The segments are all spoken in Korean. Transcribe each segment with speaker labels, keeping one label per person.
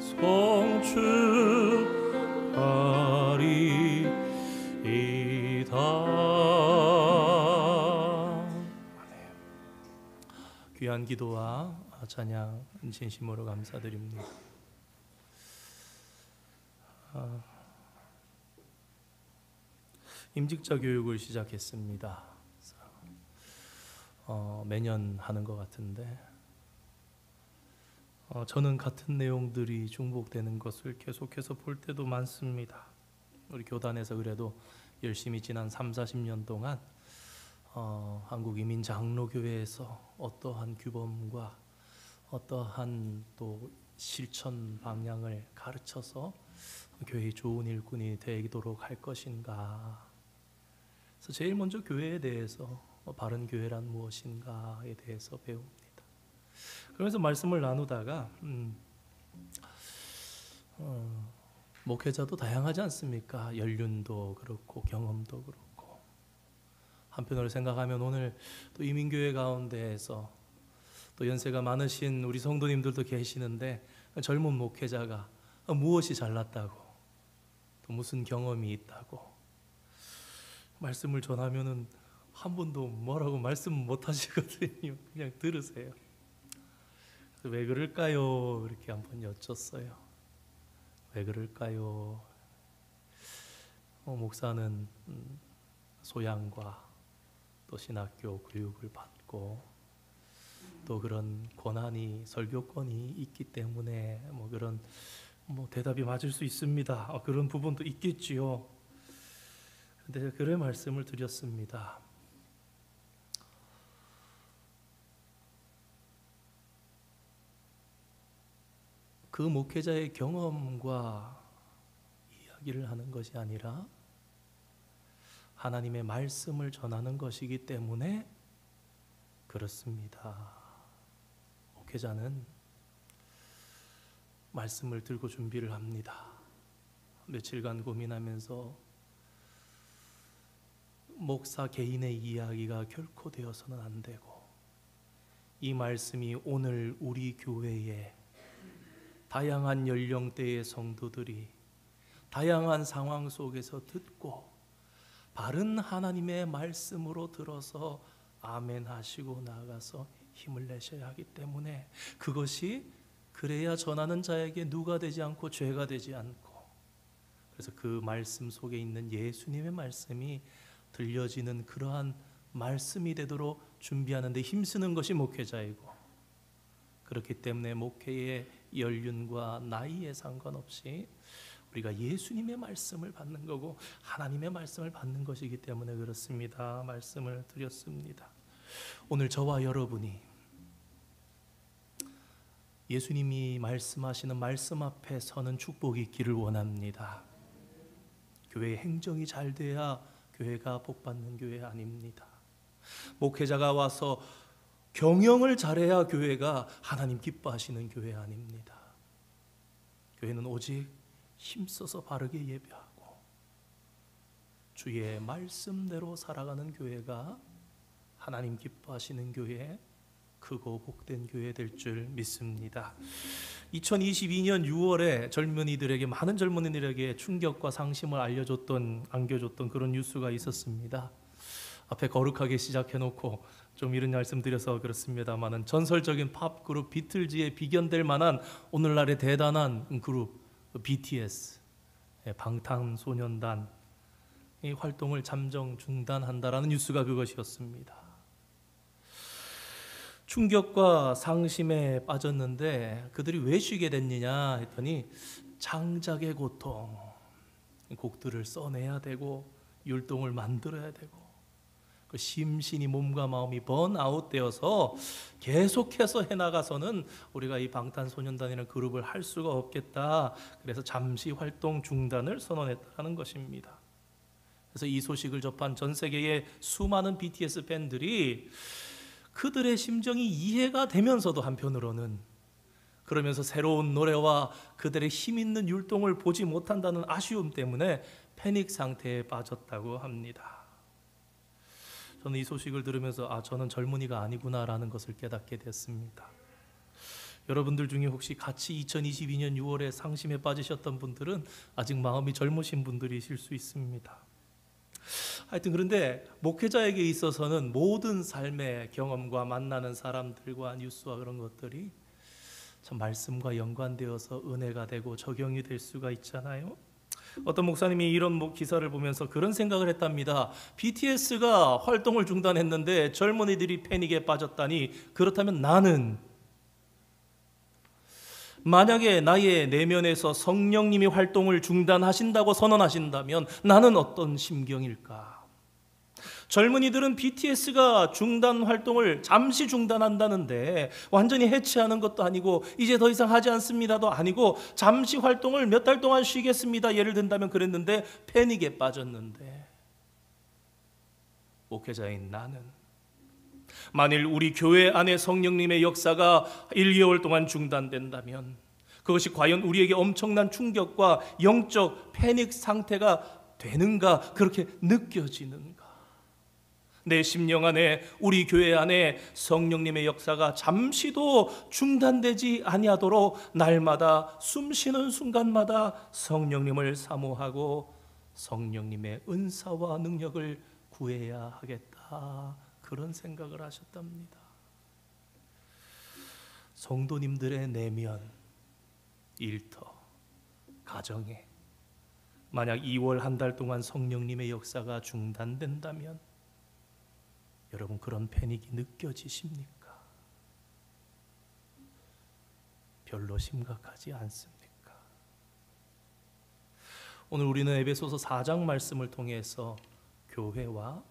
Speaker 1: 송축하리이다. 귀한 기도와 찬양 진심으로 감사드립니다. 임직자 교육을 시작했습니다. 매년 하는 것 같은데 저는 같은 내용들이 중복되는 것을 계속해서 볼 때도 많습니다. 우리 교단에서 그래도 열심히 지난 30-40년 동안 한국이민장로교회에서 어떠한 규범과 어떠한 또 실천 방향을 가르쳐서 교회의 좋은 일꾼이 되도록 할 것인가. 그래서 제일 먼저 교회에 대해서 바른 교회란 무엇인가에 대해서 배웁니다. 그러면서 말씀을 나누다가 목회자도 다양하지 않습니까? 연륜도 그렇고 경험도 그렇고. 한편으로 생각하면 오늘 또 이민교회 가운데에서 또 연세가 많으신 우리 성도님들도 계시는데 젊은 목회자가 무엇이 잘났다고 또 무슨 경험이 있다고 말씀을 전하면은 한 번도 뭐라고 말씀 못 하시거든요. 그냥 들으세요. 왜 그럴까요? 이렇게 한번 여쭸어요. 왜 그럴까요? 목사는 소양과 또 신학교 교육을 받고 또 그런 권한이 설교권이 있기 때문에 그런 대답이 맞을 수 있습니다. 그런 부분도 있겠지요. 근데 그런 말씀을 드렸습니다. 그 목회자의 경험과 이야기를 하는 것이 아니라 하나님의 말씀을 전하는 것이기 때문에 그렇습니다. 목회자는 말씀을 들고 준비를 합니다. 며칠간 고민하면서 목사 개인의 이야기가 결코 되어서는 안 되고 이 말씀이 오늘 우리 교회에 다양한 연령대의 성도들이 다양한 상황 속에서 듣고 바른 하나님의 말씀으로 들어서 아멘 하시고 나아가서 힘을 내셔야 하기 때문에 그것이 그래야 전하는 자에게 누가 되지 않고 죄가 되지 않고 그래서 그 말씀 속에 있는 예수님의 말씀이 들려지는 그러한 말씀이 되도록 준비하는 데 힘쓰는 것이 목회자이고 그렇기 때문에 목회의 연륜과 나이에 상관없이 우리가 예수님의 말씀을 받는 거고 하나님의 말씀을 받는 것이기 때문에 그렇습니다. 말씀을 드렸습니다. 오늘 저와 여러분이 예수님이 말씀하시는 말씀 앞에 서는 축복이 있기를 원합니다. 교회의 행정이 잘 돼야 교회가 복받는 교회 아닙니다. 목회자가 와서 경영을 잘해야 교회가 하나님 기뻐하시는 교회 아닙니다. 교회는 오직 힘써서 바르게 예배하고 주의 말씀대로 살아가는 교회가 하나님 기뻐하시는 교회, 크고 복된 교회 될 줄 믿습니다. 2022년 6월에 많은 젊은이들에게 충격과 상심을 안겨줬던 그런 뉴스가 있었습니다. 앞에 거룩하게 시작해놓고 좀 이런 말씀 드려서 그렇습니다만은 전설적인 팝 그룹 비틀즈에 비견될 만한 오늘날의 대단한 그룹 BTS 방탄소년단 이 활동을 잠정 중단한다라는 뉴스가 그것이었습니다. 충격과 상심에 빠졌는데 그들이 왜 쉬게 됐느냐 했더니 창작의 고통, 곡들을 써내야 되고 율동을 만들어야 되고 그 심신이 몸과 마음이 번아웃 되어서 계속해서 해나가서는 우리가 이 방탄소년단이라는 그룹을 할 수가 없겠다. 그래서 잠시 활동 중단을 선언했다는 것입니다. 그래서 이 소식을 접한 전 세계의 수많은 BTS 팬들이 그들의 심정이 이해가 되면서도 한편으로는 그러면서 새로운 노래와 그들의 힘 있는 율동을 보지 못한다는 아쉬움 때문에 패닉 상태에 빠졌다고 합니다. 저는 이 소식을 들으면서 저는 젊은이가 아니구나라는 것을 깨닫게 됐습니다. 여러분들 중에 혹시 같이 2022년 6월에 상심에 빠지셨던 분들은 아직 마음이 젊으신 분들이실 수 있습니다. 하여튼 그런데 목회자에게 있어서는 모든 삶의 경험과 만나는 사람들과 뉴스와 그런 것들이 참 말씀과 연관되어서 은혜가 되고 적용이 될 수가 있잖아요. 어떤 목사님이 이런 기사를 보면서 그런 생각을 했답니다. BTS가 활동을 중단했는데 젊은이들이 패닉에 빠졌다니, 그렇다면 나는 만약에 나의 내면에서 성령님이 활동을 중단하신다고 선언하신다면 나는 어떤 심경일까? 젊은이들은 BTS가 중단 활동을 잠시 중단한다는데 완전히 해체하는 것도 아니고 이제 더 이상 하지 않습니다도 아니고 잠시 활동을 몇 달 동안 쉬겠습니다 예를 든다면 그랬는데 패닉에 빠졌는데, 목회자인 나는 만일 우리 교회 안에 성령님의 역사가 1, 2개월 동안 중단된다면 그것이 과연 우리에게 엄청난 충격과 영적 패닉 상태가 되는가, 그렇게 느껴지는가? 내 심령 안에, 우리 교회 안에 성령님의 역사가 잠시도 중단되지 아니하도록 날마다 숨쉬는 순간마다 성령님을 사모하고 성령님의 은사와 능력을 구해야 하겠다, 그런 생각을 하셨답니다. 성도님들의 내면, 일터, 가정에 만약 2월 한 달 동안 성령님의 역사가 중단된다면 여러분 그런 패닉이 느껴지십니까? 별로 심각하지 않습니까? 오늘 우리는 에베소서 4장 말씀을 통해서 교회와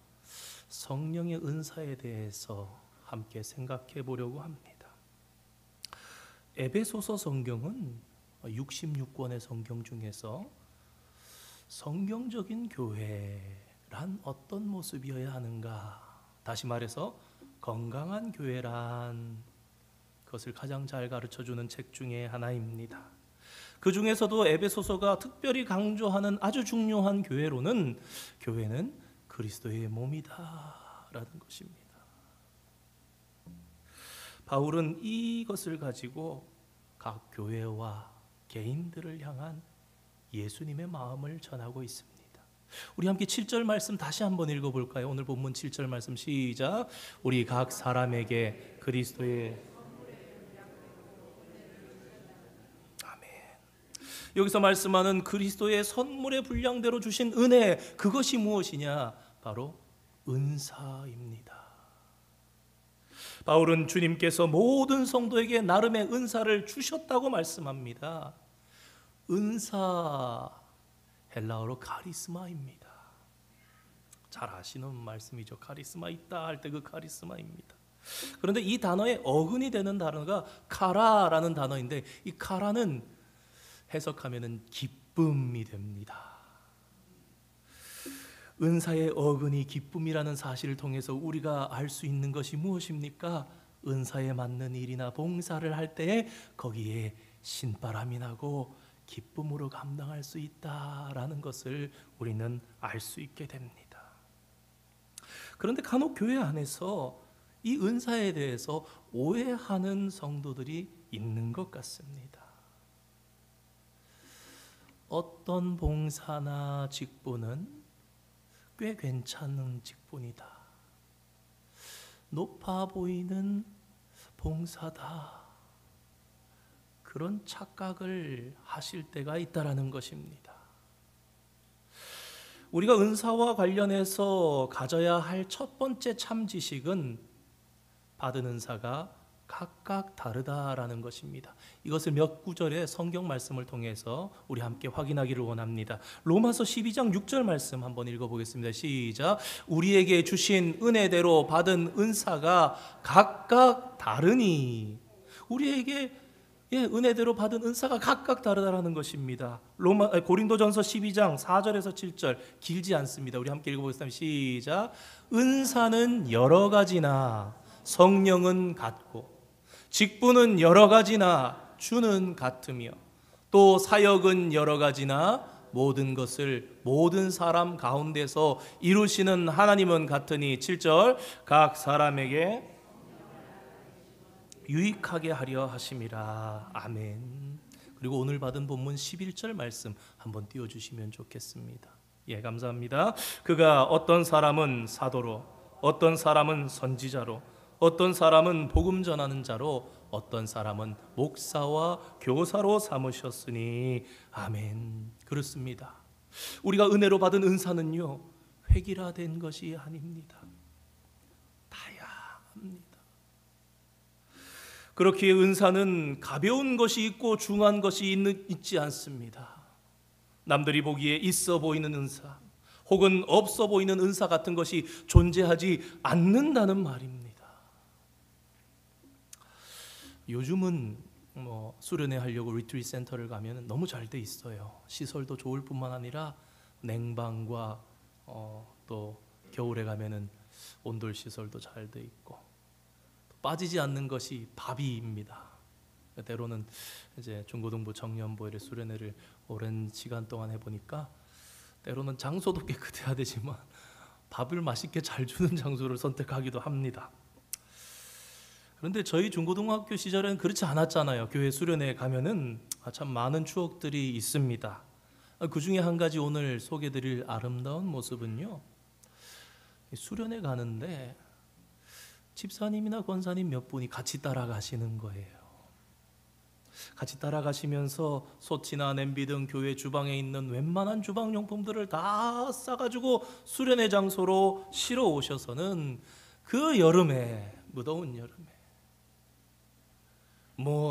Speaker 1: 성령의 은사에 대해서 함께 생각해 보려고 합니다. 에베소서 성경은 66권의 성경 중에서 성경적인 교회란 어떤 모습이어야 하는가, 다시 말해서 건강한 교회란 그것을 가장 잘 가르쳐주는 책 중에 하나입니다. 그 중에서도 에베소서가 특별히 강조하는 아주 중요한 교회로는 교회는 그리스도의 몸이다 라는 것입니다. 바울은 이것을 가지고 각 교회와 개인들을 향한 예수님의 마음을 전하고 있습니다. 우리 함께 7절 말씀 다시 한번 읽어볼까요? 오늘 본문 7절 말씀 시작. 우리 각 사람에게 그리스도의, 아멘. 여기서 말씀하는 그리스도의 선물의 분량대로 주신 은혜, 그것이 무엇이냐? 바로 은사입니다. 바울은 주님께서 모든 성도에게 나름의 은사를 주셨다고 말씀합니다. 은사, 헬라어로 카리스마입니다. 잘 아시는 말씀이죠. 카리스마 있다 할 때 그 카리스마입니다. 그런데 이 단어의 어근이 되는 단어가 카라라는 단어인데, 이 카라는 해석하면은 기쁨이 됩니다. 은사의 어근이 기쁨이라는 사실을 통해서 우리가 알 수 있는 것이 무엇입니까? 은사에 맞는 일이나 봉사를 할 때에 거기에 신바람이 나고 기쁨으로 감당할 수 있다라는 것을 우리는 알 수 있게 됩니다. 그런데 간혹 교회 안에서 이 은사에 대해서 오해하는 성도들이 있는 것 같습니다. 어떤 봉사나 직분은 꽤 괜찮은 직분이다, 높아 보이는 봉사다, 그런 착각을 하실 때가 있다라는 것입니다. 우리가 은사와 관련해서 가져야 할 첫 번째 참 지식은 받은 은사가 각각 다르다라는 것입니다. 이것을 몇 구절의 성경 말씀을 통해서 우리 함께 확인하기를 원합니다. 로마서 12장 6절 말씀 한번 읽어보겠습니다. 시작. 우리에게 주신 은혜대로 받은 은사가 각각 다르니, 우리에게 은혜대로 받은 은사가 각각 다르다라는 것입니다. 고린도전서 12장 4절에서 7절, 길지 않습니다. 우리 함께 읽어보겠습니다. 시작. 은사는 여러 가지나 성령은 같고, 직분은 여러 가지나 주는 같으며, 또 사역은 여러 가지나 모든 것을 모든 사람 가운데서 이루시는 하나님은 같으니. 7절. 각 사람에게 유익하게 하려 하심이라. 아멘. 그리고 오늘 받은 본문 11절 말씀 한번 띄워주시면 좋겠습니다. 예, 감사합니다. 그가 어떤 사람은 사도로, 어떤 사람은 선지자로, 어떤 사람은 복음 전하는 자로, 어떤 사람은 목사와 교사로 삼으셨으니. 아멘. 그렇습니다. 우리가 은혜로 받은 은사는요, 획일화된 것이 아닙니다. 다양합니다. 그렇기에 은사는 가벼운 것이 있고 중한 것이 있지 않습니다. 남들이 보기에 있어 보이는 은사 혹은 없어 보이는 은사 같은 것이 존재하지 않는다는 말입니다. 요즘은 수련회 하려고 리트리트 센터를 가면 너무 잘 돼 있어요. 시설도 좋을 뿐만 아니라 냉방과 또 겨울에 가면은 온돌 시설도 잘 돼 있고, 빠지지 않는 것이 밥이입니다. 때로는 이제 중고등부 청년부의 수련회를 오랜 시간 동안 해보니까 때로는 장소도 깨끗해야 되지만 밥을 맛있게 잘 주는 장소를 선택하기도 합니다. 그런데 저희 중고등학교 시절에는 그렇지 않았잖아요. 교회 수련회에 가면은 참 많은 추억들이 있습니다. 그 중에 한 가지 오늘 소개드릴 아름다운 모습은요, 수련회 가는데 집사님이나 권사님 몇 분이 같이 따라가시는 거예요. 같이 따라가시면서 솥이나 냄비 등 교회 주방에 있는 웬만한 주방용품들을 다 싸가지고 수련회 장소로 실어 오셔서는 그 여름에, 무더운 여름에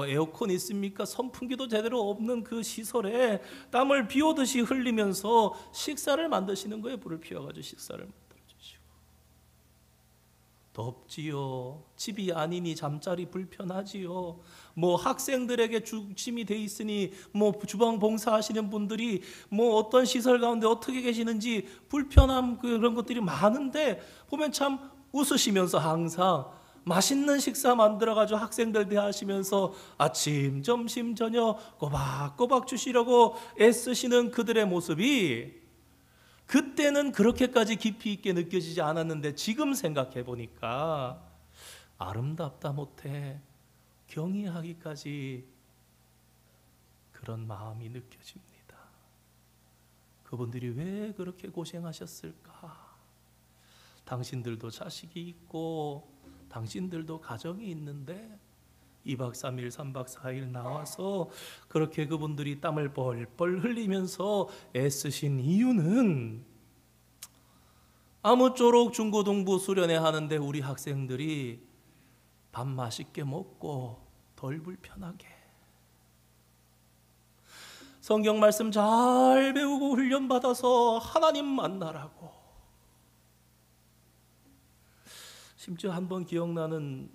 Speaker 1: 에어컨 있습니까? 선풍기도 제대로 없는 그 시설에 땀을 비 오듯이 흘리면서 식사를 만드시는 거예요. 불을 피워가지고 식사를 만들어주시고. 덥지요. 집이 아니니 잠자리 불편하지요. 학생들에게 주침이 돼 있으니 주방 봉사하시는 분들이 어떤 시설 가운데 어떻게 계시는지 불편함 그런 것들이 많은데 보면 참 웃으시면서 항상 맛있는 식사 만들어가지고 학생들 대하시면서 아침, 점심, 저녁 꼬박꼬박 주시려고 애쓰시는 그들의 모습이 그때는 그렇게까지 깊이 있게 느껴지지 않았는데 지금 생각해 보니까 아름답다 못해 경이하기까지 그런 마음이 느껴집니다. 그분들이 왜 그렇게 고생하셨을까? 당신들도 자식이 있고 당신들도 가정이 있는데 2박 3일, 3박 4일 나와서 그렇게 그분들이 땀을 뻘뻘 흘리면서 애쓰신 이유는 아무쪼록 중고등부 수련회 하는데 우리 학생들이 밥 맛있게 먹고 덜 불편하게 성경 말씀 잘 배우고 훈련받아서 하나님 만나라고. 심지어 한번 기억나는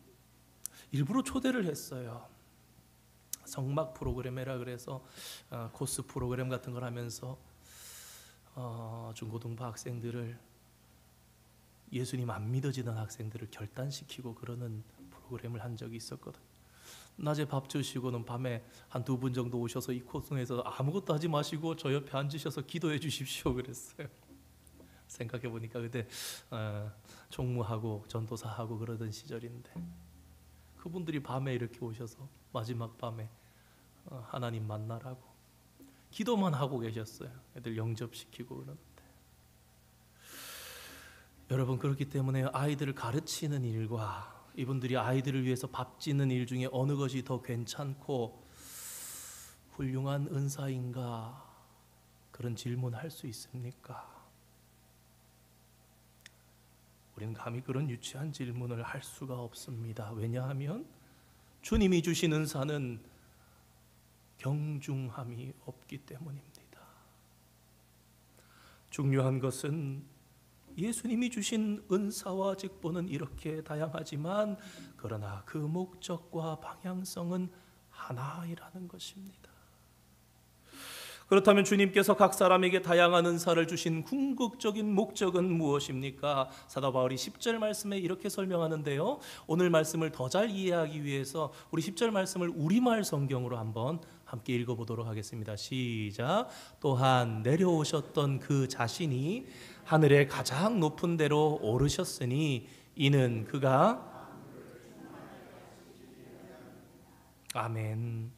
Speaker 1: 일부러 초대를 했어요. 성막 프로그램이라 그래서 코스 프로그램 같은 걸 하면서 중고등부 학생들을 예수님 안 믿어지던 학생들을 결단시키고 그러는 프로그램을 한 적이 있었거든. 낮에 밥 주시고는 밤에 한 2분 정도 오셔서 이 코스에서 아무것도 하지 마시고 저 옆에 앉으셔서 기도해 주십시오 그랬어요. 생각해 보니까 그때 총무하고 전도사하고 그러던 시절인데 그분들이 밤에 이렇게 오셔서 마지막 밤에 하나님 만나라고 기도만 하고 계셨어요. 애들 영접시키고 그러는데 여러분, 그렇기 때문에 아이들을 가르치는 일과 이분들이 아이들을 위해서 밥 짓는 일 중에 어느 것이 더 괜찮고 훌륭한 은사인가, 그런 질문할 수 있습니까? 우리는 감히 그런 유치한 질문을 할 수가 없습니다. 왜냐하면 주님이 주신 은사는 경중함이 없기 때문입니다. 중요한 것은 예수님이 주신 은사와 직분은 이렇게 다양하지만 그러나 그 목적과 방향성은 하나이라는 것입니다. 그렇다면 주님께서 각 사람에게 다양한 은사를 주신 궁극적인 목적은 무엇입니까? 사도 바울이 10절 말씀에 이렇게 설명하는데요. 오늘 말씀을 더 잘 이해하기 위해서 우리 10절 말씀을 우리말 성경으로 한번 함께 읽어보도록 하겠습니다. 시작. 또한 내려오셨던 그 자신이 하늘의 가장 높은 데로 오르셨으니 이는 그가 아멘.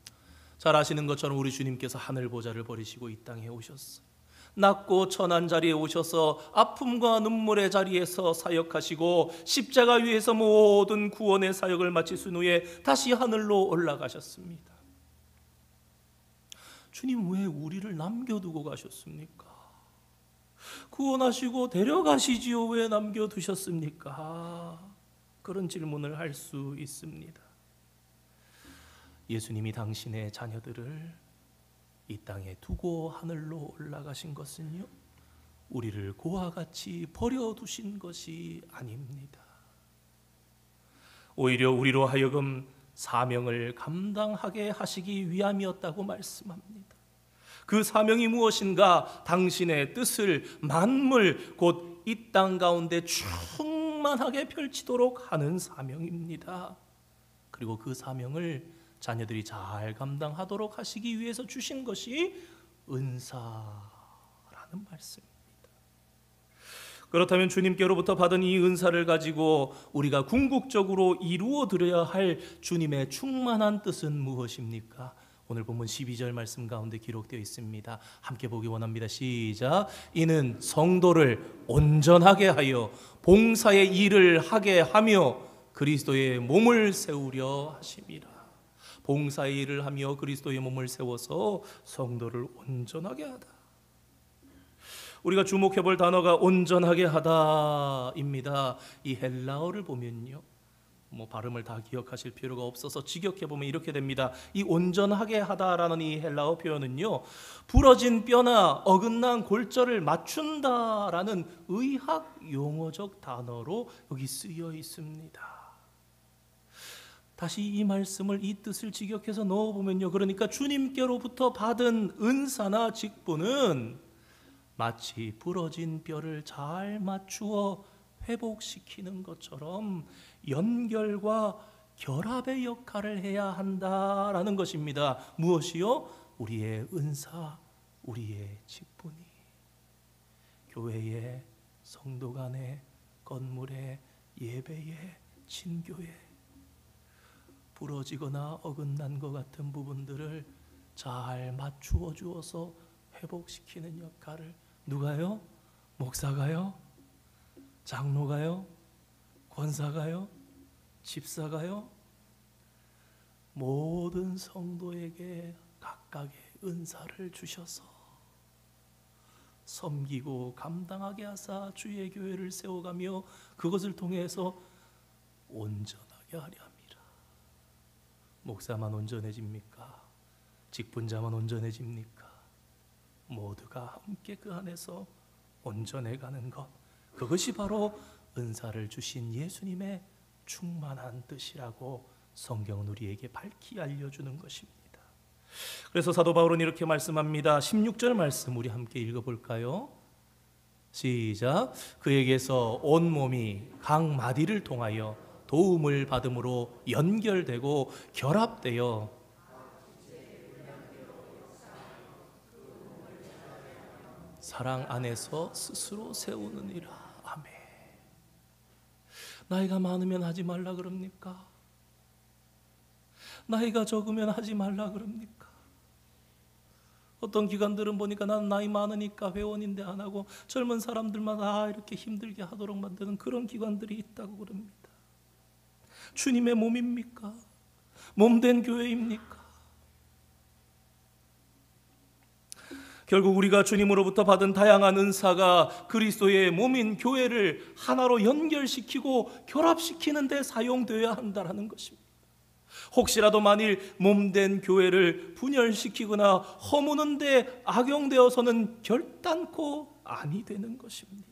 Speaker 1: 잘 아시는 것처럼 우리 주님께서 하늘 보좌를 버리시고 이 땅에 오셨어요. 낮고 천한 자리에 오셔서 아픔과 눈물의 자리에서 사역하시고 십자가 위에서 모든 구원의 사역을 마치신 후에 다시 하늘로 올라가셨습니다. 주님 왜 우리를 남겨두고 가셨습니까? 구원하시고 데려가시지요. 왜 남겨두셨습니까? 그런 질문을 할 수 있습니다. 예수님이 당신의 자녀들을 이 땅에 두고 하늘로 올라가신 것은요, 우리를 고와 같이 버려두신 것이 아닙니다. 오히려 우리로 하여금 사명을 감당하게 하시기 위함이었다고 말씀합니다. 그 사명이 무엇인가? 당신의 뜻을 만물 곧 이 땅 가운데 충만하게 펼치도록 하는 사명입니다. 그리고 그 사명을 자녀들이 잘 감당하도록 하시기 위해서 주신 것이 은사라는 말씀입니다. 그렇다면 주님께로부터 받은 이 은사를 가지고 우리가 궁극적으로 이루어 드려야 할 주님의 충만한 뜻은 무엇입니까? 오늘 본문 12절 말씀 가운데 기록되어 있습니다. 함께 보기 원합니다. 시작. 이는 성도를 온전하게 하여 봉사의 일을 하게 하며 그리스도의 몸을 세우려 하심이라. 봉사의 일을 하며 그리스도의 몸을 세워서 성도를 온전하게 하다. 우리가 주목해 볼 단어가 온전하게 하다입니다. 이 헬라어를 보면요, 발음을 다 기억하실 필요가 없어서 직역해 보면 이렇게 됩니다. 이 온전하게 하다라는 이 헬라어 표현은요, 부러진 뼈나 어긋난 골절을 맞춘다라는 의학 용어적 단어로 여기 쓰여 있습니다. 다시 이 말씀을, 이 뜻을 직역해서 넣어보면요, 그러니까 주님께로부터 받은 은사나 직분은 마치 부러진 뼈를 잘 맞추어 회복시키는 것처럼 연결과 결합의 역할을 해야 한다라는 것입니다. 무엇이요? 우리의 은사, 우리의 직분이 교회에, 성도 간에, 건물에, 예배에, 친교에 부러지거나 어긋난 것 같은 부분들을 잘 맞추어 주어서 회복시키는 역할을 누가요? 목사가요? 장로가요? 권사가요? 집사가요? 모든 성도에게 각각의 은사를 주셔서 섬기고 감당하게 하사 주의 교회를 세워가며 그것을 통해서 온전하게 하려 합니다. 목사만 온전해집니까? 직분자만 온전해집니까? 모두가 함께 그 안에서 온전해가는 것, 그것이 바로 은사를 주신 예수님의 충만한 뜻이라고 성경은 우리에게 밝히 알려주는 것입니다. 그래서 사도 바울은 이렇게 말씀합니다. 16절 말씀 우리 함께 읽어볼까요? 시작. 그에게서 온몸이 각 마디를 통하여 도움을 받음으로 연결되고 결합되어 사랑 안에서 스스로 세우느니라. 아멘. 나이가 많으면 하지 말라 그럽니까? 나이가 적으면 하지 말라 그럽니까? 어떤 기관들은 보니까 난 나이 많으니까 회원인데 안 하고 젊은 사람들만 이렇게 힘들게 하도록 만드는 그런 기관들이 있다고 그럽니다. 주님의 몸입니까? 몸된 교회입니까? 결국 우리가 주님으로부터 받은 다양한 은사가 그리스도의 몸인 교회를 하나로 연결시키고 결합시키는 데 사용되어야 한다는 것입니다. 혹시라도 만일 몸된 교회를 분열시키거나 허무는 데 악용되어서는 결단코 아니 되는 것입니다.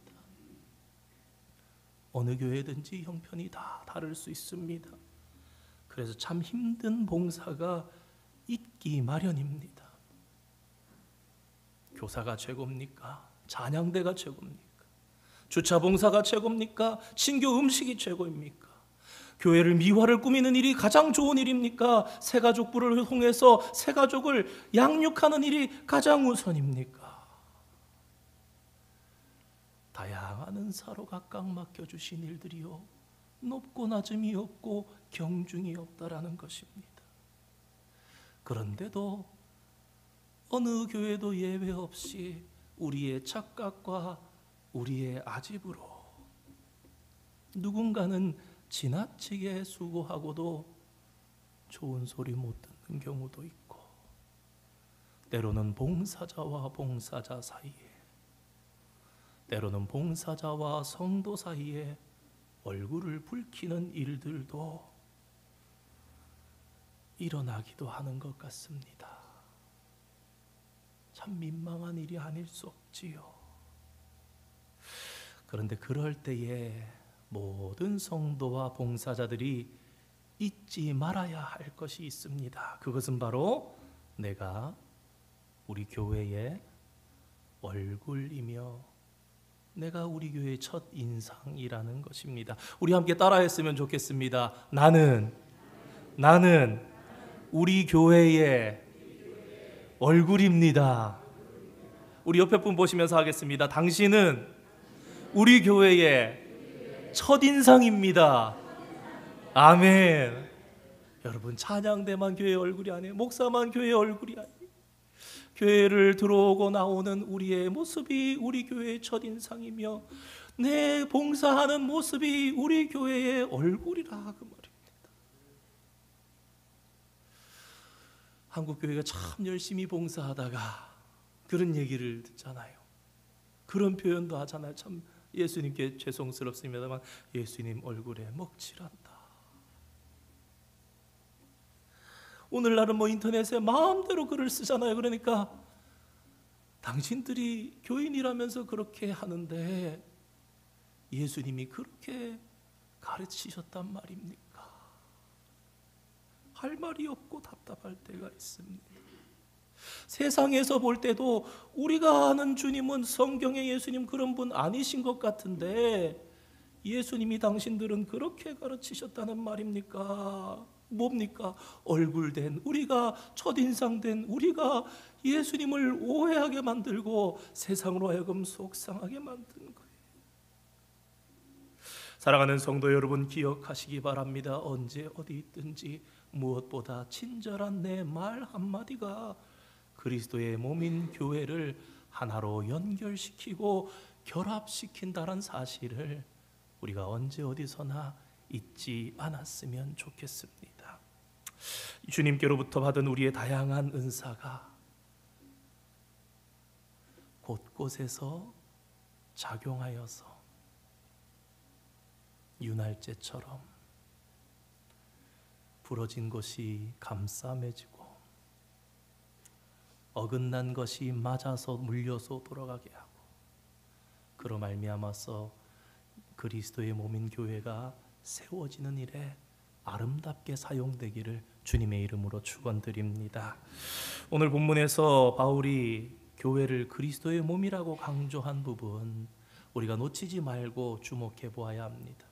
Speaker 1: 어느 교회든지 형편이 다 다를 수 있습니다. 그래서 참 힘든 봉사가 있기 마련입니다. 교사가 최고입니까? 찬양대가 최고입니까? 주차 봉사가 최고입니까? 친교 음식이 최고입니까? 교회를 미화를 꾸미는 일이 가장 좋은 일입니까? 새가족부를 통해서 새가족을 양육하는 일이 가장 우선입니까? 다양한 은사로 각각 맡겨주신 일들이요, 높고 낮음이 없고 경중이 없다라는 것입니다. 그런데도 어느 교회도 예외 없이 우리의 착각과 우리의 아집으로 누군가는 지나치게 수고하고도 좋은 소리 못 듣는 경우도 있고, 때로는 봉사자와 봉사자 사이에, 때로는 봉사자와 성도 사이에 얼굴을 붉히는 일들도 일어나기도 하는 것 같습니다. 참 민망한 일이 아닐 수 없지요. 그런데 그럴 때에 모든 성도와 봉사자들이 잊지 말아야 할 것이 있습니다. 그것은 바로 내가 우리 교회의 얼굴이며 내가 우리 교회의 첫 인상이라는 것입니다. 우리 함께 따라했으면 좋겠습니다. 나는 우리 교회의 얼굴입니다. 우리 옆에 분 보시면서 하겠습니다. 당신은 우리 교회의 첫인상입니다. 아멘. 여러분, 찬양대만 교회의 얼굴이 아니에요. 목사만 교회의 얼굴이 아니에요. 교회를 들어오고 나오는 우리의 모습이 우리 교회의 첫인상이며 내 봉사하는 모습이 우리 교회의 얼굴이라 그 말입니다. 한국 교회가 참 열심히 봉사하다가 그런 얘기를 듣잖아요. 그런 표현도 하잖아요. 참 예수님께 죄송스럽습니다만 예수님 얼굴에 먹칠한다. 오늘날은 뭐 인터넷에 마음대로 글을 쓰잖아요. 그러니까 당신들이 교인이라면서 그렇게 하는데 예수님이 그렇게 가르치셨단 말입니까? 할 말이 없고 답답할 때가 있습니다. 세상에서 볼 때도 우리가 아는 주님은 성경의 예수님 그런 분 아니신 것 같은데 예수님이 당신들은 그렇게 가르치셨다는 말입니까? 뭡니까? 얼굴된 우리가, 첫인상된 우리가 예수님을 오해하게 만들고 세상으로 하여금 속상하게 만든 거예요. 사랑하는 성도 여러분, 기억하시기 바랍니다. 언제 어디 있든지 무엇보다 친절한 내 말 한마디가 그리스도의 몸인 교회를 하나로 연결시키고 결합시킨다는 사실을 우리가 언제 어디서나 잊지 않았으면 좋겠습니다. 주님께로부터 받은 우리의 다양한 은사가 곳곳에서 작용하여서 윤활제처럼 부러진 것이 감싸매지고 어긋난 것이 맞아서 물려서 돌아가게 하고 그로 말미암아서 그리스도의 몸인 교회가 세워지는 일에 아름답게 사용되기를 주님의 이름으로 축원드립니다. 오늘 본문에서 바울이 교회를 그리스도의 몸이라고 강조한 부분 우리가 놓치지 말고 주목해 보아야 합니다.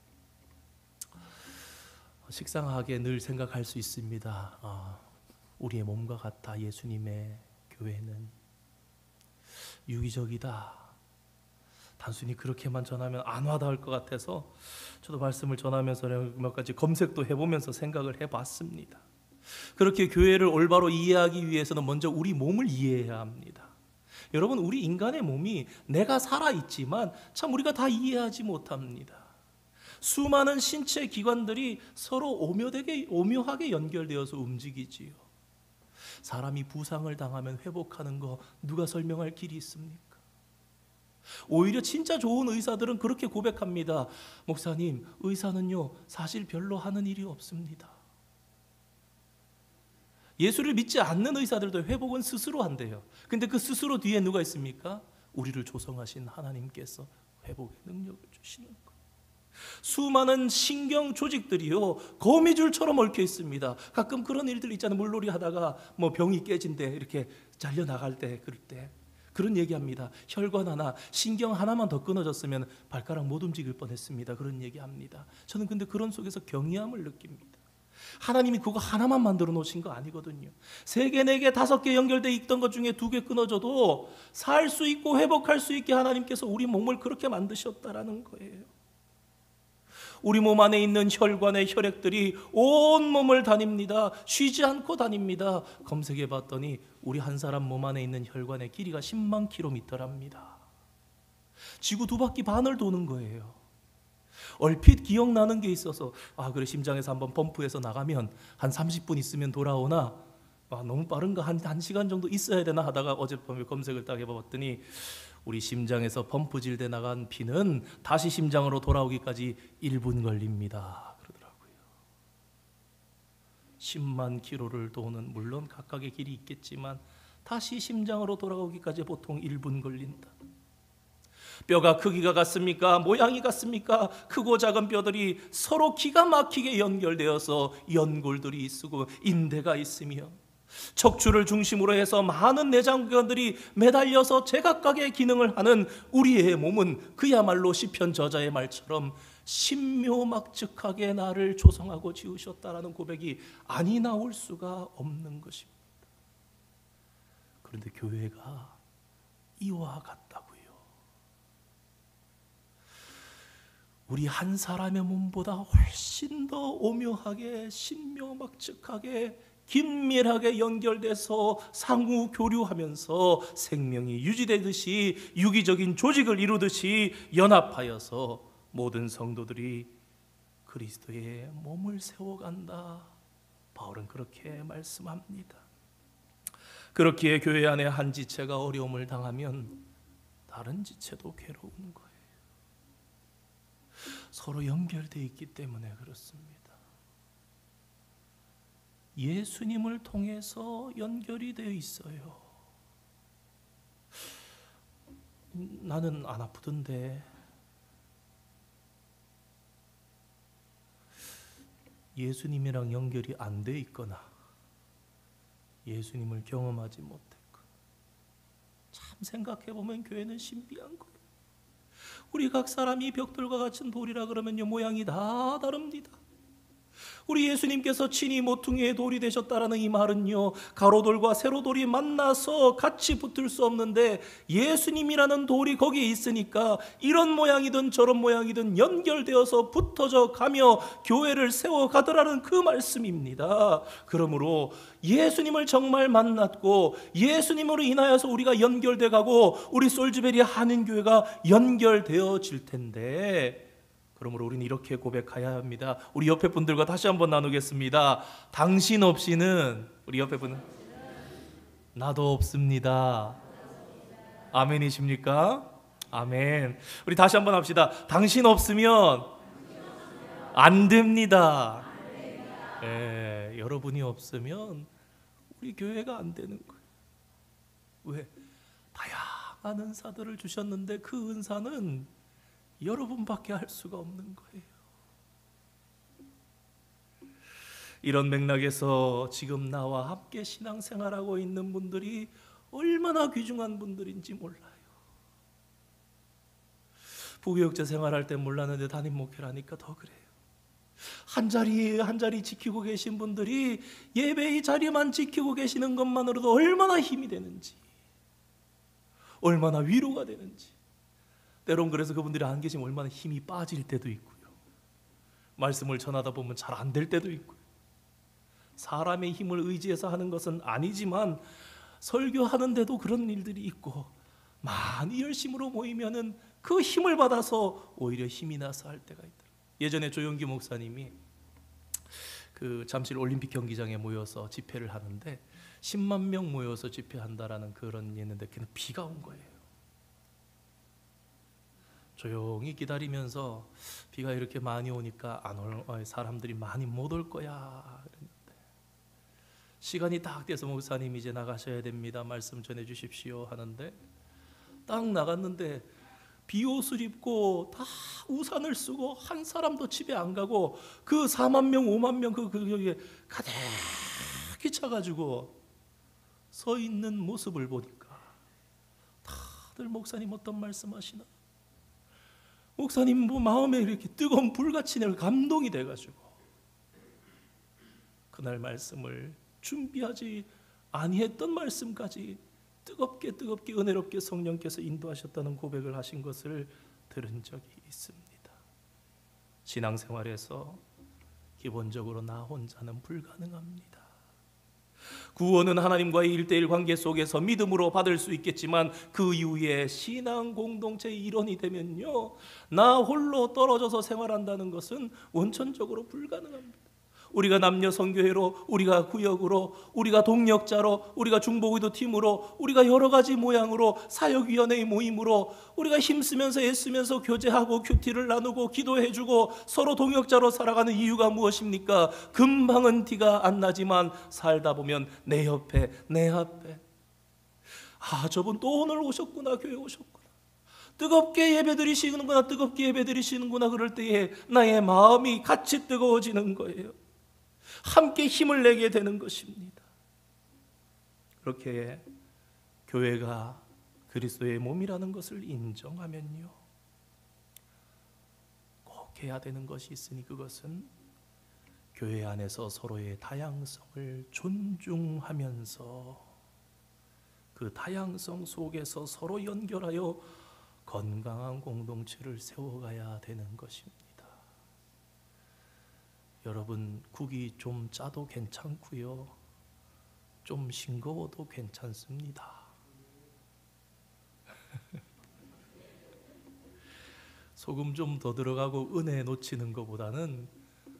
Speaker 1: 식상하게 늘 생각할 수 있습니다. 우리의 몸과 같아 예수님의 교회는 유기적이다. 단순히 그렇게만 전하면 안 와닿을 것 같아서 저도 말씀을 전하면서 몇 가지 검색도 해보면서 생각을 해봤습니다. 그렇게 교회를 올바로 이해하기 위해서는 먼저 우리 몸을 이해해야 합니다. 여러분, 우리 인간의 몸이 내가 살아있지만 참 우리가 다 이해하지 못합니다. 수많은 신체 기관들이 서로 오묘하게 연결되어서 움직이지요. 사람이 부상을 당하면 회복하는 거 누가 설명할 길이 있습니까? 오히려 진짜 좋은 의사들은 그렇게 고백합니다. 목사님, 의사는요 사실 별로 하는 일이 없습니다. 예수를 믿지 않는 의사들도 회복은 스스로 한대요. 근데 그 스스로 뒤에 누가 있습니까? 우리를 조성하신 하나님께서 회복의 능력을 주시는 거예요. 수많은 신경 조직들이요 거미줄처럼 얽혀 있습니다. 가끔 그런 일들 있잖아요. 물놀이 하다가 뭐 병이 깨진대 이렇게 잘려 나갈 때 그럴 때 그런 얘기합니다. 혈관 하나, 신경 하나만 더 끊어졌으면 발가락 못 움직일 뻔했습니다. 그런 얘기합니다. 저는 근데 그런 속에서 경이함을 느낍니다. 하나님이 그거 하나만 만들어 놓으신 거 아니거든요. 3개, 4개, 5개 연결되어 있던 것 중에 2개 끊어져도 살 수 있고 회복할 수 있게 하나님께서 우리 몸을 그렇게 만드셨다라는 거예요. 우리 몸 안에 있는 혈관의 혈액들이 온 몸을 다닙니다. 쉬지 않고 다닙니다. 검색해 봤더니 우리 한 사람 몸 안에 있는 혈관의 길이가 10만 킬로미터랍니다. 지구 두 바퀴 반을 도는 거예요. 얼핏 기억나는 게 있어서 그래, 심장에서 한번 펌프해서 나가면 한 30분 있으면 돌아오나? 너무 빠른가? 한 1시간 정도 있어야 되나 하다가 어젯밤에 검색을 딱 해봤더니 우리 심장에서 펌프질 돼 나간 피는 다시 심장으로 돌아오기까지 1분 걸립니다 그러더라고요. 10만 킬로를 도는, 물론 각각의 길이 있겠지만 다시 심장으로 돌아오기까지 보통 1분 걸린다. 뼈가 크기가 같습니까? 모양이 같습니까? 크고 작은 뼈들이 서로 기가 막히게 연결되어서 연골들이 있고 인대가 있으며 척추를 중심으로 해서 많은 내장관들이 매달려서 제각각의 기능을 하는 우리의 몸은 그야말로 시편 저자의 말처럼 신묘막측하게 나를 조성하고 지으셨다라는 고백이 아니 나올 수가 없는 것입니다. 그런데 교회가 이와 같다고요. 우리 한 사람의 몸보다 훨씬 더 오묘하게 신묘막측하게 긴밀하게 연결돼서 상호 교류하면서 생명이 유지되듯이 유기적인 조직을 이루듯이 연합하여서 모든 성도들이 그리스도의 몸을 세워간다. 바울은 그렇게 말씀합니다. 그렇기에 교회 안에 한 지체가 어려움을 당하면 다른 지체도 괴로운 거예요. 서로 연결되어 있기 때문에 그렇습니다. 예수님을 통해서 연결이 되어 있어요. 나는 안 아프던데 예수님이랑 연결이 안 돼 있거나 예수님을 경험하지 못했거나, 참 생각해보면 교회는 신비한 거예요. 우리 각 사람이 벽돌과 같은 돌이라 그러면요, 모양이 다 다릅니다. 우리 예수님께서 친히 모퉁이의 돌이 되셨다라는 이 말은요, 가로돌과 세로돌이 만나서 같이 붙을 수 없는데 예수님이라는 돌이 거기에 있으니까 이런 모양이든 저런 모양이든 연결되어서 붙어져 가며 교회를 세워가더라는 그 말씀입니다. 그러므로 예수님을 정말 만났고 예수님으로 인하여서 우리가 연결돼 가고 우리 솔즈베리 한인교회가 연결되어질 텐데, 그러므로 우리는 이렇게 고백해야 합니다. 우리 옆에 분들과 다시 한번 나누겠습니다. 당신 없이는, 우리 옆에 분은 나도 없습니다. 아멘이십니까? 아멘. 우리 다시 한번 합시다. 당신 없으면 안 됩니다. 여러분이 없으면 우리 교회가 안 되는 거예요. 왜? 다양한 은사들을 주셨는데 그 은사는 여러분밖에 할 수가 없는 거예요. 이런 맥락에서 지금 나와 함께 신앙생활하고 있는 분들이 얼마나 귀중한 분들인지 몰라요. 부교육자 생활할 때 몰랐는데 담임 목회를 하니까 더 그래요. 한 자리 한 자리 지키고 계신 분들이 예배의 자리만 지키고 계시는 것만으로도 얼마나 힘이 되는지, 얼마나 위로가 되는지. 때론 그래서 그분들이 안 계시면 얼마나 힘이 빠질 때도 있고요. 말씀을 전하다 보면 잘 안 될 때도 있고요. 사람의 힘을 의지해서 하는 것은 아니지만 설교하는데도 그런 일들이 있고, 많이 열심으로 모이면은 그 힘을 받아서 오히려 힘이 나서 할 때가 있더라고요. 예전에 조용기 목사님이 그 잠실 올림픽 경기장에 모여서 집회를 하는데 10만 명 모여서 집회한다라는 그런 게 있는데 그냥 비가 온 거예요. 조용히 기다리면서 비가 이렇게 많이 오니까 사람들이 많이 못 올 거야 그랬는데, 시간이 딱 돼서 목사님 이제 나가셔야 됩니다, 말씀 전해 주십시오 하는데, 딱 나갔는데 비옷을 입고 다 우산을 쓰고 한 사람도 집에 안 가고 그 4만 명 5만 명 여기에 가득히 차가지고 서 있는 모습을 보니까 다들 목사님 어떤 말씀하시나, 목사님 마음에 이렇게 뜨거운 불같이 내려 감동이 돼가지고 그날 말씀을 준비하지 아니했던 말씀까지 뜨겁게 은혜롭게 성령께서 인도하셨다는 고백을 하신 것을 들은 적이 있습니다. 신앙생활에서 기본적으로 나 혼자는 불가능합니다. 구원은 하나님과의 일대일 관계 속에서 믿음으로 받을 수 있겠지만 그 이후에 신앙 공동체의 일원이 되면요, 나 홀로 떨어져서 생활한다는 것은 원천적으로 불가능합니다. 우리가 남녀 선교회로, 우리가 구역으로, 우리가 동역자로, 우리가 중보기도 팀으로, 우리가 여러 가지 모양으로 사역위원회의 모임으로 우리가 힘쓰면서 애쓰면서 교제하고 큐티를 나누고 기도해주고 서로 동역자로 살아가는 이유가 무엇입니까? 금방은 티가 안 나지만 살다 보면 내 옆에, 내 앞에, 아, 저분 또 오늘 오셨구나, 교회 오셨구나, 뜨겁게 예배드리시는구나, 뜨겁게 예배드리시는구나. 그럴 때에 나의 마음이 같이 뜨거워지는 거예요. 함께 힘을 내게 되는 것입니다. 그렇게 교회가 그리스도의 몸이라는 것을 인정하면요, 꼭 해야 되는 것이 있으니 그것은 교회 안에서 서로의 다양성을 존중하면서 그 다양성 속에서 서로 연결하여 건강한 공동체를 세워가야 되는 것입니다. 여러분, 국이 좀 짜도 괜찮고요, 좀 싱거워도 괜찮습니다. 소금 좀 더 들어가고 은혜 놓치는 것보다는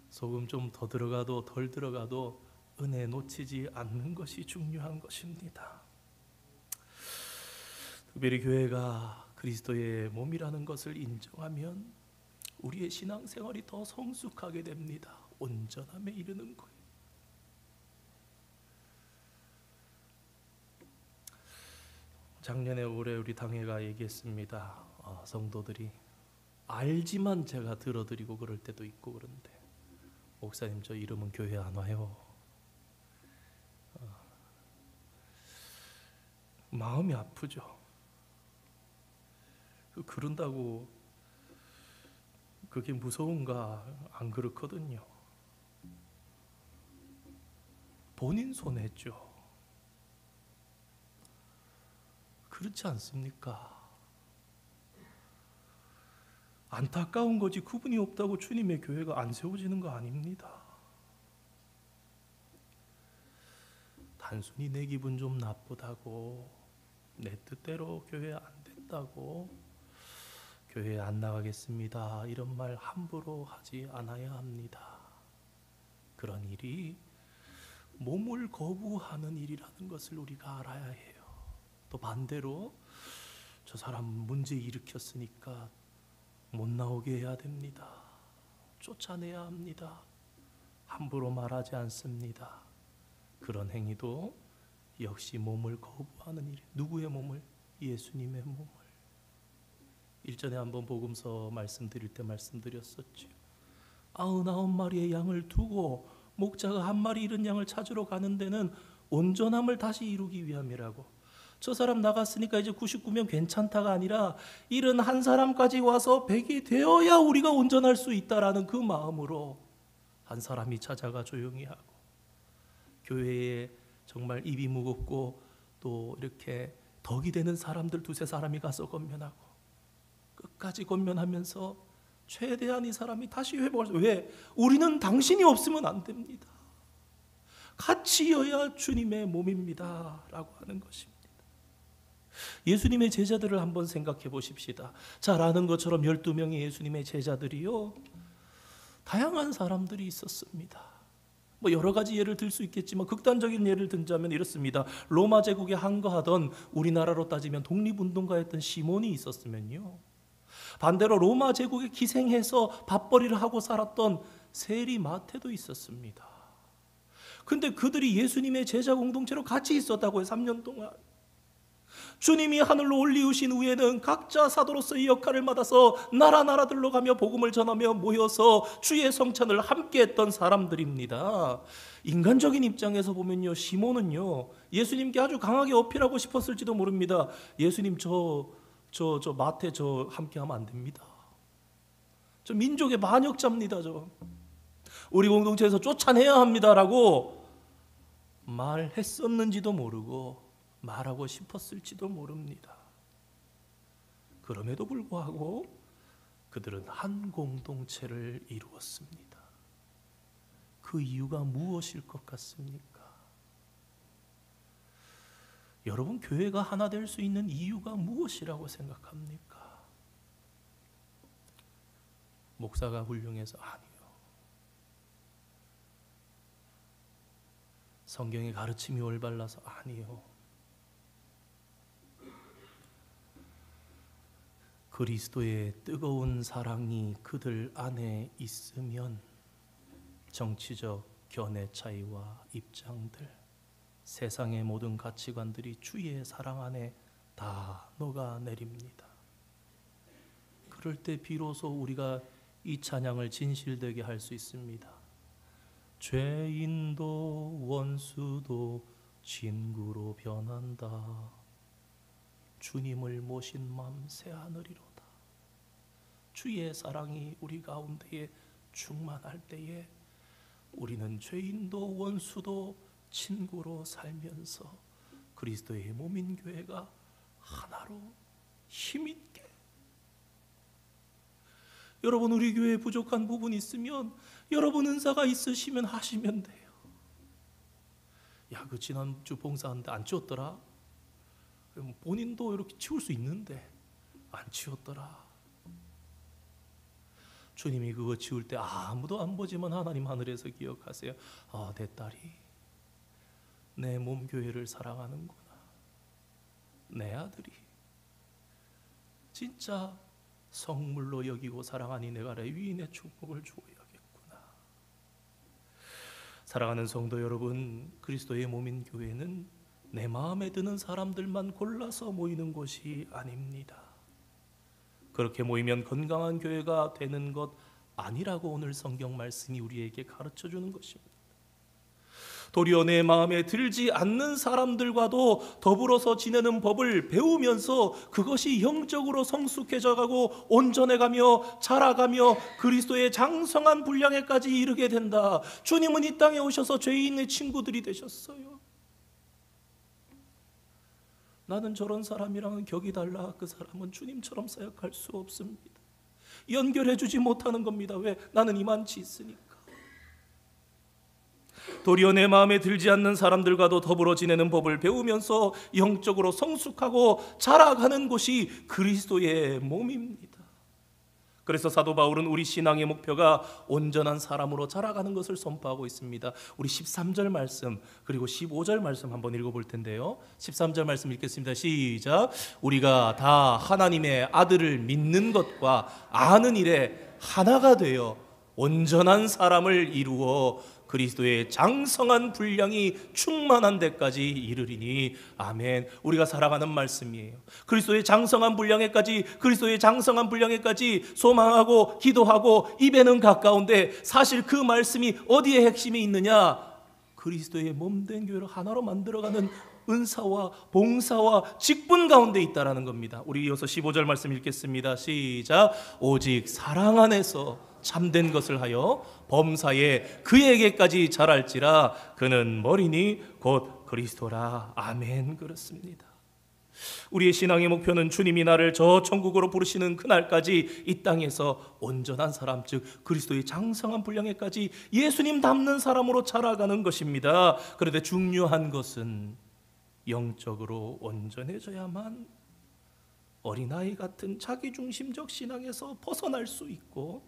Speaker 1: 소금 좀 더 들어가도 덜 들어가도 은혜 놓치지 않는 것이 중요한 것입니다. 특별히 교회가 그리스도의 몸이라는 것을 인정하면 우리의 신앙생활이 더 성숙하게 됩니다. 온전함에 이르는 거예요. 작년에 올해 우리 당회가 얘기했습니다. 성도들이 알지만 제가 들어드리고 그럴 때도 있고, 그런데 목사님 저 이러면 교회 안 와요. 마음이 아프죠. 그런다고 그게 무서운가? 안 그렇거든요. 본인 손해죠. 그렇지 않습니까? 안타까운 거지 구분이 없다고 주님의 교회가 안 세워지는 거 아닙니다. 단순히 내 기분 좀 나쁘다고, 내 뜻대로 교회 안 됐다고, 교회 안 나가겠습니다, 이런 말 함부로 하지 않아야 합니다. 그런 일이 몸을 거부하는 일이라는 것을 우리가 알아야 해요. 또 반대로 저 사람 문제 일으켰으니까 못 나오게 해야 됩니다. 쫓아내야 합니다. 함부로 말하지 않습니다. 그런 행위도 역시 몸을 거부하는 일. 누구의 몸을? 예수님의 몸을. 일전에 한번 복음서 말씀드릴 때 말씀드렸었죠. 99마리의 양을 두고 목자가 한 마리 잃은 양을 찾으러 가는 데는 온전함을 다시 이루기 위함이라고. 저 사람 나갔으니까 이제 99명 괜찮다가 아니라 71사람까지 와서 100이 되어야 우리가 온전할 수 있다라는 그 마음으로 한 사람이 찾아가 조용히 하고, 교회에 정말 입이 무겁고 또 이렇게 덕이 되는 사람들 2-3사람이 가서 권면하고, 끝까지 권면하면서 최대한 이 사람이 다시 회복할 수. 왜? 우리는 당신이 없으면 안 됩니다. 같이여야 주님의 몸입니다 라고 하는 것입니다. 예수님의 제자들을 한번 생각해 보십시다. 잘 아는 것처럼 12명의 예수님의 제자들이요, 다양한 사람들이 있었습니다. 뭐 여러 가지 예를 들 수 있겠지만 극단적인 예를 든다면 이렇습니다. 로마 제국에 항거하던, 우리나라로 따지면 독립운동가였던 시몬이 있었으면요, 반대로 로마 제국에 기생해서 밥벌이를 하고 살았던 세리 마태도 있었습니다. 근데 그들이 예수님의 제자 공동체로 같이 있었다고요. 3년 동안. 주님이 하늘로 올리우신 후에는 각자 사도로서의 역할을 맡아서 나라들로 가며 복음을 전하며 모여서 주의 성찬을 함께 했던 사람들입니다. 인간적인 입장에서 보면요, 시몬은요, 예수님께 아주 강하게 어필하고 싶었을지도 모릅니다. 예수님 저 마태 저 함께 하면 안 됩니다. 저 민족의 반역자입니다. 우리 공동체에서 쫓아내야 합니다라고 말했었는지도 모르고 말하고 싶었을지도 모릅니다. 그럼에도 불구하고 그들은 한 공동체를 이루었습니다. 그 이유가 무엇일 것 같습니까? 여러분, 교회가 하나 될 수 있는 이유가 무엇이라고 생각합니까? 목사가 훌륭해서? 아니요. 성경의 가르침이 올바라서? 아니요. 그리스도의 뜨거운 사랑이 그들 안에 있으면 정치적 견해 차이와 입장들, 세상의 모든 가치관들이 주의 사랑 안에 다 녹아내립니다. 그럴 때 비로소 우리가 이 찬양을 진실되게 할 수 있습니다. 죄인도 원수도 친구로 변한다. 주님을 모신 마음 새하늘이로다. 주의 사랑이 우리 가운데에 충만할 때에 우리는 죄인도 원수도 친구로 살면서 그리스도의 몸인 교회가 하나로 힘있게. 여러분, 우리 교회에 부족한 부분이 있으면 여러분 은사가 있으시면 하시면 돼요. 야, 그 지난주 봉사하는데 안 치웠더라? 그럼 본인도 이렇게 치울 수 있는데 안 치웠더라. 주님이 그거 치울 때 아무도 안 보지만 하나님 하늘에서 기억하세요. 아, 내 딸이 내 몸교회를 사랑하는구나. 내 아들이 진짜 성물로 여기고 사랑하니 내가 레위인의 축복을 주어야겠구나. 사랑하는 성도 여러분, 그리스도의 몸인 교회는 내 마음에 드는 사람들만 골라서 모이는 곳이 아닙니다. 그렇게 모이면 건강한 교회가 되는 것 아니라고 오늘 성경 말씀이 우리에게 가르쳐 주는 것입니다. 도리어 내 마음에 들지 않는 사람들과도 더불어서 지내는 법을 배우면서 그것이 영적으로 성숙해져가고 온전해가며 자라가며 그리스도의 장성한 분량에까지 이르게 된다. 주님은 이 땅에 오셔서 죄인의 친구들이 되셨어요. 나는 저런 사람이랑은 격이 달라. 그 사람은 주님처럼 사역할 수 없습니다. 연결해주지 못하는 겁니다. 왜? 나는 이만치 있으니까. 도리어 내 마음에 들지 않는 사람들과도 더불어 지내는 법을 배우면서 영적으로 성숙하고 자라가는 곳이 그리스도의 몸입니다. 그래서 사도 바울은 우리 신앙의 목표가 온전한 사람으로 자라가는 것을 선포하고 있습니다. 우리 13절 말씀 그리고 15절 말씀 한번 읽어볼 텐데요. 13절 말씀 읽겠습니다. 시작. 우리가 다 하나님의 아들을 믿는 것과 아는 일에 하나가 되어 온전한 사람을 이루어 그리스도의 장성한 분량이 충만한 데까지 이르리니. 아멘. 우리가 살아가는 말씀이에요. 그리스도의 장성한 분량에까지, 그리스도의 장성한 분량에까지 소망하고 기도하고 입에는 가까운데 사실 그 말씀이 어디에 핵심이 있느냐? 그리스도의 몸된 교회를 하나로 만들어가는 은사와 봉사와 직분 가운데 있다라는 겁니다. 우리 이어서 15절 말씀 읽겠습니다. 시작. 오직 사랑 안에서 참된 것을 하여 범사에 그에게까지 자랄지라. 그는 머리니 곧 그리스도라. 아멘. 그렇습니다. 우리의 신앙의 목표는 주님이 나를 저 천국으로 부르시는 그날까지 이 땅에서 온전한 사람, 즉 그리스도의 장성한 분량에까지 예수님 닮는 사람으로 자라가는 것입니다. 그런데 중요한 것은 영적으로 온전해져야만 어린아이 같은 자기중심적 신앙에서 벗어날 수 있고,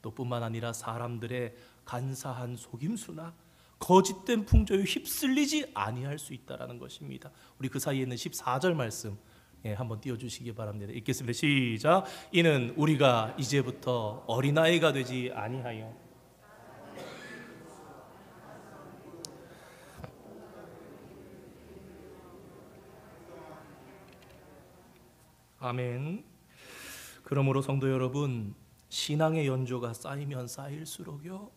Speaker 1: 또 뿐만 아니라 사람들의 간사한 속임수나 거짓된 풍조에 휩쓸리지 아니할 수 있다는 것입니다. 우리 그 사이에 있는 14절 말씀 한번 띄워주시기 바랍니다. 읽겠습니다. 시작. 이는 우리가 이제부터 어린아이가 되지 아니하여 아멘. 그러므로 성도 여러분, 신앙의 연조가 쌓이면 쌓일수록요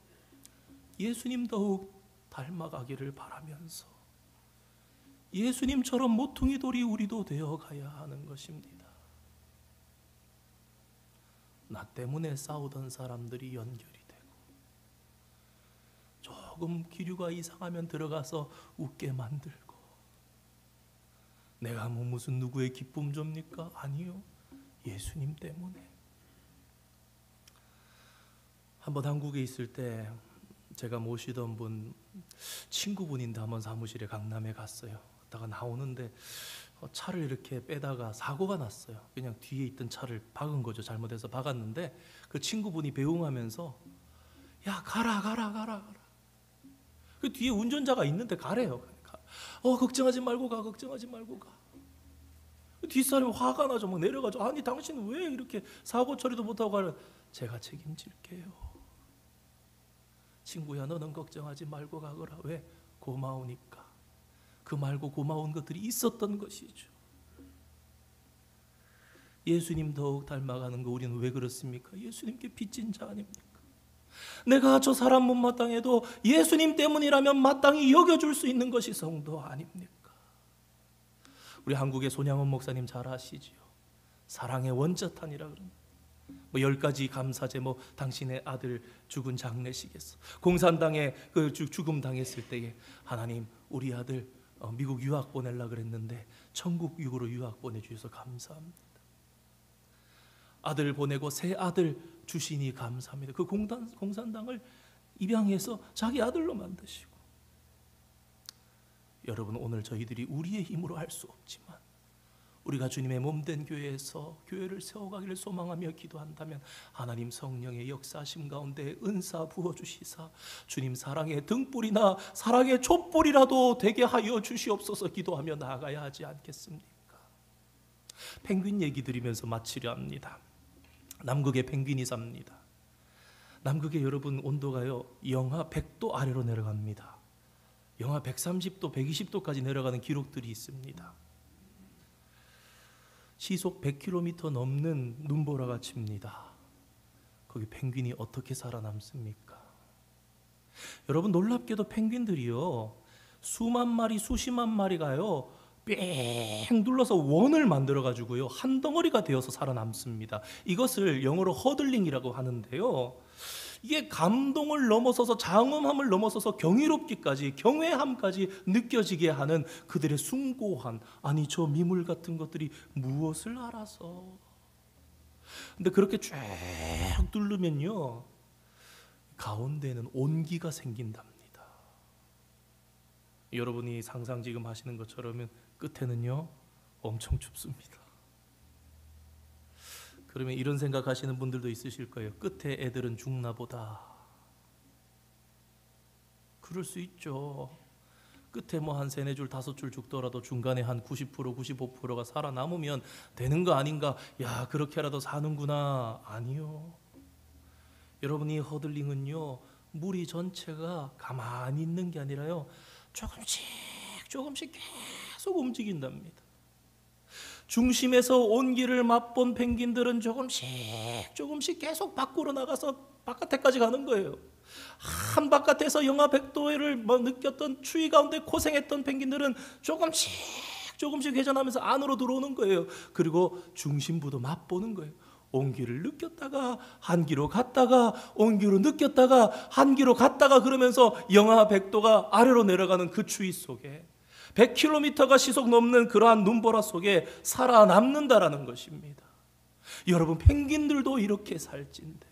Speaker 1: 예수님 더욱 닮아가기를 바라면서 예수님처럼 모퉁이 돌이 우리도 되어가야 하는 것입니다. 나 때문에 싸우던 사람들이 연결이 되고, 조금 기류가 이상하면 들어가서 웃게 만들고, 내가 뭐 무슨 누구의 기쁨 줍니까? 아니요, 예수님 때문에. 한번 한국에 있을 때 제가 모시던 분 친구분인데 한번 사무실에 강남에 갔어요. 갔다가 나오는데 차를 이렇게 빼다가 사고가 났어요. 그냥 뒤에 있던 차를 박은 거죠. 잘못해서 박았는데 그 친구분이 배웅하면서 야 가라 가라 가라 가라. 그 뒤에 운전자가 있는데 가래요. 그러니까 걱정하지 말고 가, 걱정하지 말고 가. 뒷사람이 화가 나죠. 막 내려가죠. 아니 당신은 왜 이렇게 사고 처리도 못하고 가는? 제가 책임질게요. 친구야 너는 걱정하지 말고 가거라. 왜? 고마우니까. 그 말고 고마운 것들이 있었던 것이죠. 예수님 더욱 닮아가는 거 우리는 왜 그렇습니까? 예수님께 빚진 자 아닙니까? 내가 저 사람 못마땅해도 예수님 때문이라면 마땅히 여겨줄 수 있는 것이 성도 아닙니까? 우리 한국의 손양원 목사님 잘 아시지요? 사랑의 원자탄이라 그럽니다. 10가지 감사제, 당신의 아들 죽은 장례식에서 공산당에 그 죽음 당했을 때에 하나님 우리 아들 미국 유학 보내려고 그랬는데 천국육으로 유학 보내주셔서 감사합니다. 아들 보내고 새 아들 주시니 감사합니다. 그 공산당을 입양해서 자기 아들로 만드시고. 여러분 오늘 저희들이 우리의 힘으로 할 수 없지만 우리가 주님의 몸된 교회에서 교회를 세워가기를 소망하며 기도한다면 하나님 성령의 역사심 가운데 은사 부어주시사 주님 사랑의 등불이나 사랑의 촛불이라도 되게 하여 주시옵소서 기도하며 나아가야 하지 않겠습니까? 펭귄 얘기 드리면서 마치려 합니다. 남극에 펭귄이 삽니다. 남극에 여러분 온도가요 영하 100도 아래로 내려갑니다. 영하 130도, 120도까지 내려가는 기록들이 있습니다. 시속 100km 넘는 눈보라가 칩니다. 거기 펭귄이 어떻게 살아남습니까? 여러분 놀랍게도 펭귄들이요 수만 마리, 수십만 마리가요 뺑 눌러서 원을 만들어 가지고요 한 덩어리가 되어서 살아남습니다. 이것을 영어로 허들링이라고 하는데요. 이게 감동을 넘어서서 장엄함을 넘어서서 경이롭기까지 경외함까지 느껴지게 하는 그들의 숭고한 아니 저 미물 같은 것들이 무엇을 알아서. 근데 그렇게 쭉 누르면요 가운데는 온기가 생긴답니다. 여러분이 상상 지금 하시는 것처럼 끝에는요 엄청 춥습니다. 그러면 이런 생각하시는 분들도 있으실 거예요. 끝에 애들은 죽나 보다. 그럴 수 있죠. 끝에 한 3-4줄 5줄 죽더라도 중간에 한 90% 95%가 살아남으면 되는 거 아닌가. 야 그렇게라도 사는구나. 아니요. 여러분이 허들링은요 무리 전체가 가만히 있는 게 아니라요 조금씩 계속 움직인답니다. 중심에서 온기를 맛본 펭귄들은 조금씩 계속 밖으로 나가서 바깥에까지 가는 거예요. 한 바깥에서 영하 100도를 느꼈던 추위 가운데 고생했던 펭귄들은 조금씩 회전하면서 안으로 들어오는 거예요. 그리고 중심부도 맛보는 거예요. 온기를 느꼈다가 한기로 갔다가 온기로 느꼈다가 한기로 갔다가 그러면서 영하 100도가 아래로 내려가는 그 추위 속에 100km가 시속 넘는 그러한 눈보라 속에 살아남는다라는 것입니다. 여러분 펭귄들도 이렇게 살진데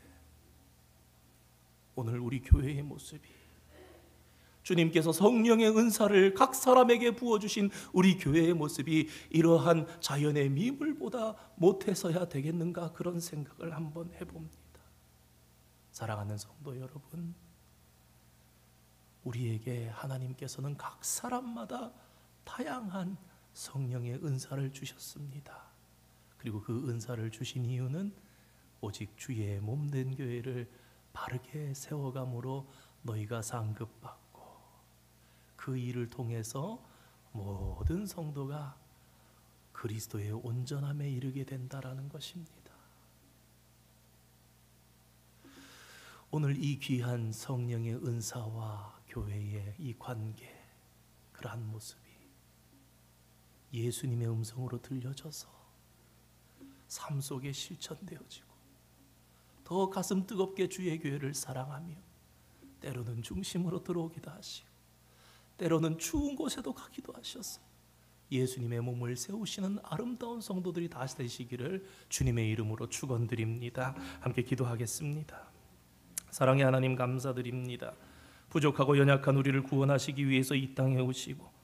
Speaker 1: 오늘 우리 교회의 모습이 주님께서 성령의 은사를 각 사람에게 부어주신 우리 교회의 모습이 이러한 자연의 미물보다 못해서야 되겠는가 그런 생각을 한번 해봅니다. 사랑하는 성도 여러분, 우리에게 하나님께서는 각 사람마다 다양한 성령의 은사를 주셨습니다. 그리고 그 은사를 주신 이유는 오직 주의 몸된 교회를 바르게 세워감으로 너희가 상급받고 그 일을 통해서 모든 성도가 그리스도의 온전함에 이르게 된다라는 것입니다. 오늘 이 귀한 성령의 은사와 교회의 이 관계, 그러한 모습이 예수님의 음성으로 들려져서 삶 속에 실천되어지고 더 가슴 뜨겁게 주의 교회를 사랑하며 때로는 중심으로 들어오기도 하시고 때로는 추운 곳에도 가기도 하셔서 예수님의 몸을 세우시는 아름다운 성도들이 다시 되시기를 주님의 이름으로 축원드립니다. 함께 기도하겠습니다. 사랑의 하나님, 감사드립니다. 부족하고 연약한 우리를 구원하시기 위해서 이 땅에 오시고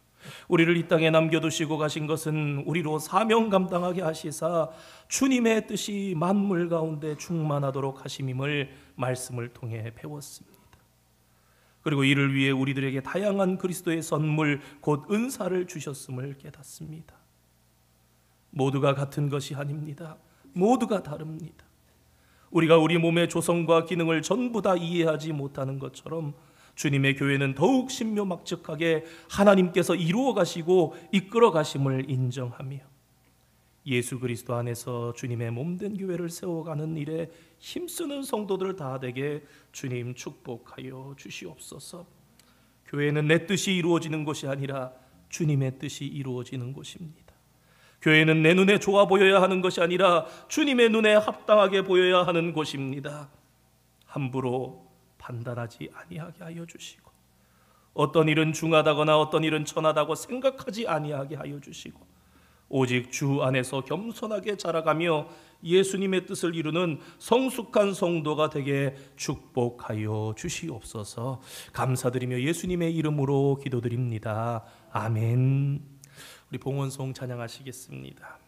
Speaker 1: 우리를 이 땅에 남겨두시고 가신 것은 우리로 사명 감당하게 하시사 주님의 뜻이 만물 가운데 충만하도록 하심임을 말씀을 통해 배웠습니다. 그리고 이를 위해 우리들에게 다양한 그리스도의 선물 곧 은사를 주셨음을 깨닫습니다. 모두가 같은 것이 아닙니다. 모두가 다릅니다. 우리가 우리 몸의 조성과 기능을 전부 다 이해하지 못하는 것처럼 주님의 교회는 더욱 신묘막측하게 하나님께서 이루어 가시고 이끌어 가심을 인정하며 예수 그리스도 안에서 주님의 몸된 교회를 세워가는 일에 힘쓰는 성도들 다 되게 주님 축복하여 주시옵소서. 교회는 내 뜻이 이루어지는 것이 아니라 주님의 뜻이 이루어지는 곳입니다. 교회는 내 눈에 좋아 보여야 하는 것이 아니라 주님의 눈에 합당하게 보여야 하는 곳입니다. 함부로 판단하지 아니하게 하여 주시고 어떤 일은 중하다거나 어떤 일은 천하다고 생각하지 아니하게 하여 주시고 오직 주 안에서 겸손하게 자라가며 예수님의 뜻을 이루는 성숙한 성도가 되게 축복하여 주시옵소서. 감사드리며 예수님의 이름으로 기도드립니다. 아멘. 우리 봉헌송 찬양하시겠습니다.